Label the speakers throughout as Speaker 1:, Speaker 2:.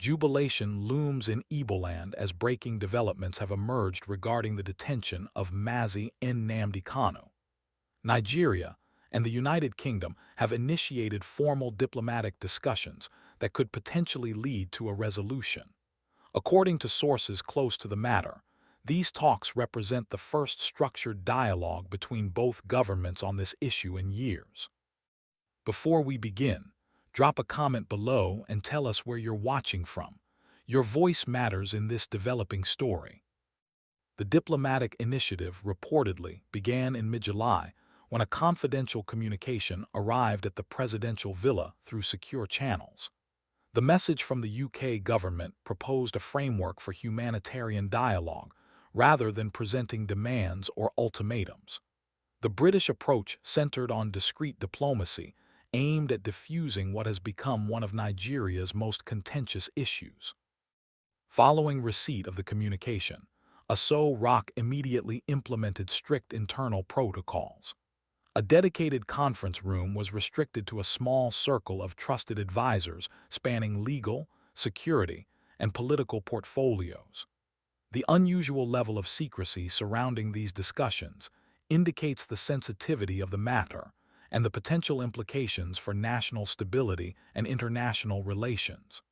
Speaker 1: jubilation looms in Igboland as breaking developments have emerged regarding the detention of Mazi Nnamdi Kanu. Nigeria and the United Kingdom have initiated formal diplomatic discussions that could potentially lead to a resolution. According to sources close to the matter, these talks represent the first structured dialogue between both governments on this issue in years. Before we begin, drop a comment below and tell us where you're watching from. Your voice matters in this developing story. The diplomatic initiative reportedly began in mid-July when a confidential communication arrived at the presidential villa through secure channels. The message from the UK government proposed a framework for humanitarian dialogue rather than presenting demands or ultimatums. The British approach centered on discreet diplomacy, aimed at diffusing what has become one of Nigeria's most contentious issues. Following receipt of the communication, ASO-ROC immediately implemented strict internal protocols. A dedicated conference room was restricted to a small circle of trusted advisors spanning legal, security, and political portfolios. The unusual level of secrecy surrounding these discussions indicates the sensitivity of the matter and the potential implications for national stability and international relations.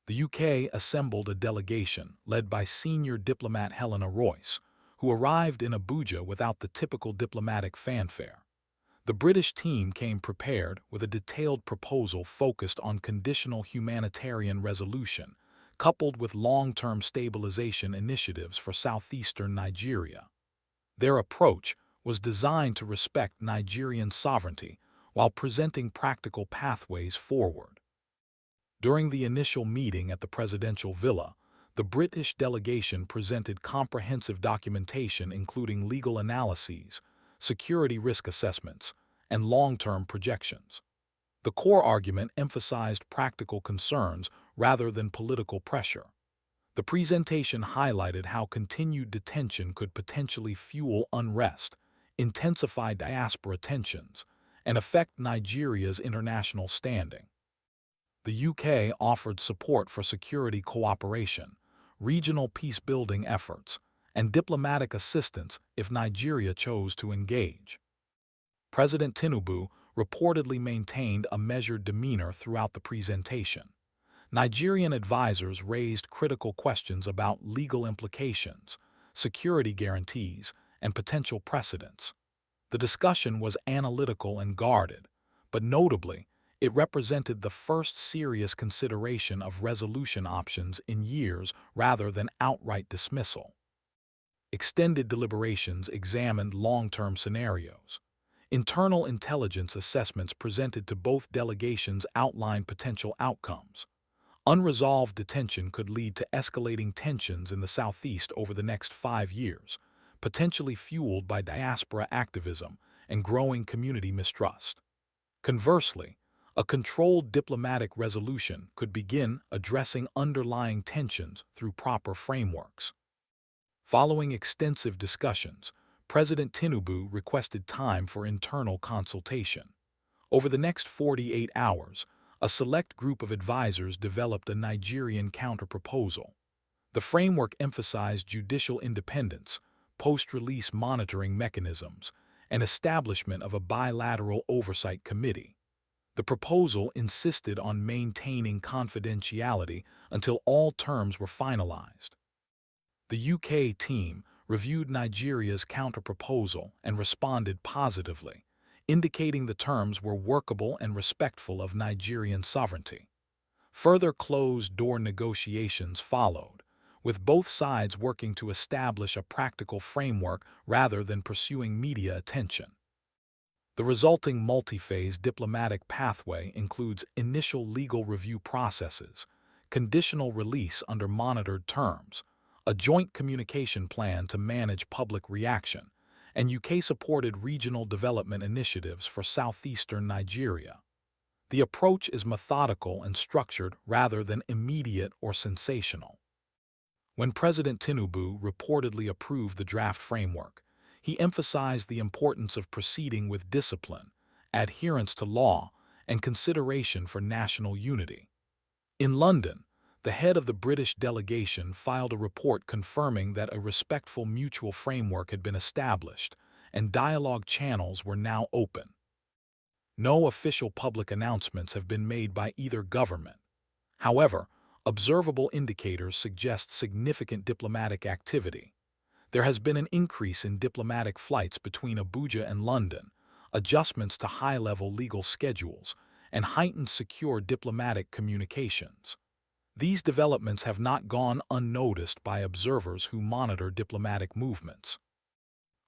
Speaker 1: The UK assembled a delegation led by senior diplomat Helena Royce, who arrived in Abuja without the typical diplomatic fanfare. The British team came prepared with a detailed proposal focused on conditional humanitarian resolution, coupled with long-term stabilization initiatives for southeastern Nigeria. Their approach was designed to respect Nigerian sovereignty while presenting practical pathways forward. During the initial meeting at the presidential villa, the British delegation presented comprehensive documentation including legal analyses, security risk assessments, and long-term projections. The core argument emphasized practical concerns rather than political pressure. The presentation highlighted how continued detention could potentially fuel unrest, intensify diaspora tensions, and affect Nigeria's international standing. The UK offered support for security cooperation, regional peace-building efforts, and diplomatic assistance if Nigeria chose to engage. President Tinubu reportedly maintained a measured demeanor throughout the presentation. Nigerian advisors raised critical questions about legal implications, security guarantees, and potential precedents. The discussion was analytical and guarded, but notably, it represented the first serious consideration of resolution options in years rather than outright dismissal. Extended deliberations examined long-term scenarios. Internal intelligence assessments presented to both delegations outlined potential outcomes. Unresolved detention could lead to escalating tensions in the southeast over the next 5 years, potentially fueled by diaspora activism and growing community mistrust. Conversely, a controlled diplomatic resolution could begin addressing underlying tensions through proper frameworks. Following extensive discussions, President Tinubu requested time for internal consultation. Over the next 48 hours, a select group of advisors developed a Nigerian counterproposal. The framework emphasized judicial independence, post-release monitoring mechanisms, and establishment of a bilateral oversight committee. The proposal insisted on maintaining confidentiality until all terms were finalized. The UK team reviewed Nigeria's counterproposal and responded positively, indicating the terms were workable and respectful of Nigerian sovereignty. Further closed-door negotiations followed, with both sides working to establish a practical framework rather than pursuing media attention. The resulting multi-phase diplomatic pathway includes initial legal review processes, conditional release under monitored terms, a joint communication plan to manage public reaction, and UK-supported regional development initiatives for southeastern Nigeria. The approach is methodical and structured rather than immediate or sensational. When President Tinubu reportedly approved the draft framework, he emphasized the importance of proceeding with discipline, adherence to law, and consideration for national unity. In London, the head of the British delegation filed a report confirming that a respectful mutual framework had been established and dialogue channels were now open. No official public announcements have been made by either government. However, observable indicators suggest significant diplomatic activity. There has been an increase in diplomatic flights between Abuja and London, adjustments to high-level legal schedules, and heightened secure diplomatic communications. These developments have not gone unnoticed by observers who monitor diplomatic movements.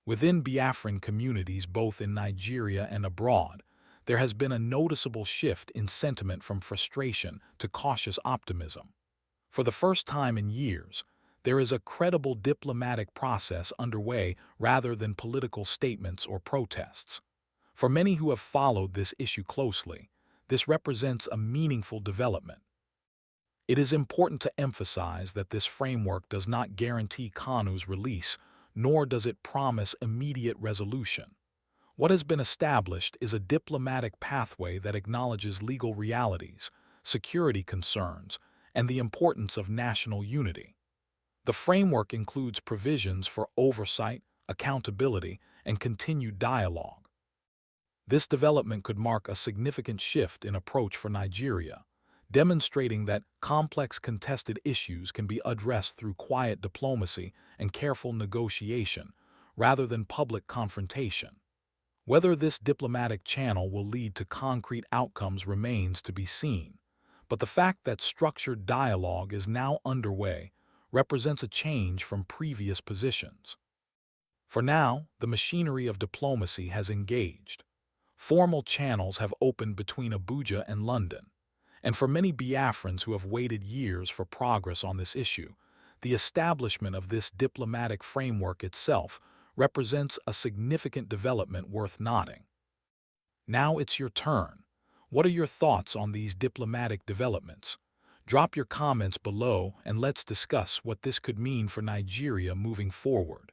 Speaker 1: Within Biafran communities both in Nigeria and abroad, there has been a noticeable shift in sentiment from frustration to cautious optimism. For the first time in years, there is a credible diplomatic process underway rather than political statements or protests. For many who have followed this issue closely, this represents a meaningful development. It is important to emphasize that this framework does not guarantee Kanu's release, nor does it promise immediate resolution. What has been established is a diplomatic pathway that acknowledges legal realities, security concerns, and the importance of national unity. The framework includes provisions for oversight, accountability, and continued dialogue. This development could mark a significant shift in approach for Nigeria, demonstrating that complex contested issues can be addressed through quiet diplomacy and careful negotiation, rather than public confrontation. Whether this diplomatic channel will lead to concrete outcomes remains to be seen, but the fact that structured dialogue is now underway represents a change from previous positions. For now, the machinery of diplomacy has engaged. Formal channels have opened between Abuja and London, and for many Biafrans who have waited years for progress on this issue, the establishment of this diplomatic framework itself represents a significant development worth noting. Now it's your turn. What are your thoughts on these diplomatic developments? Drop your comments below and let's discuss what this could mean for Nigeria moving forward.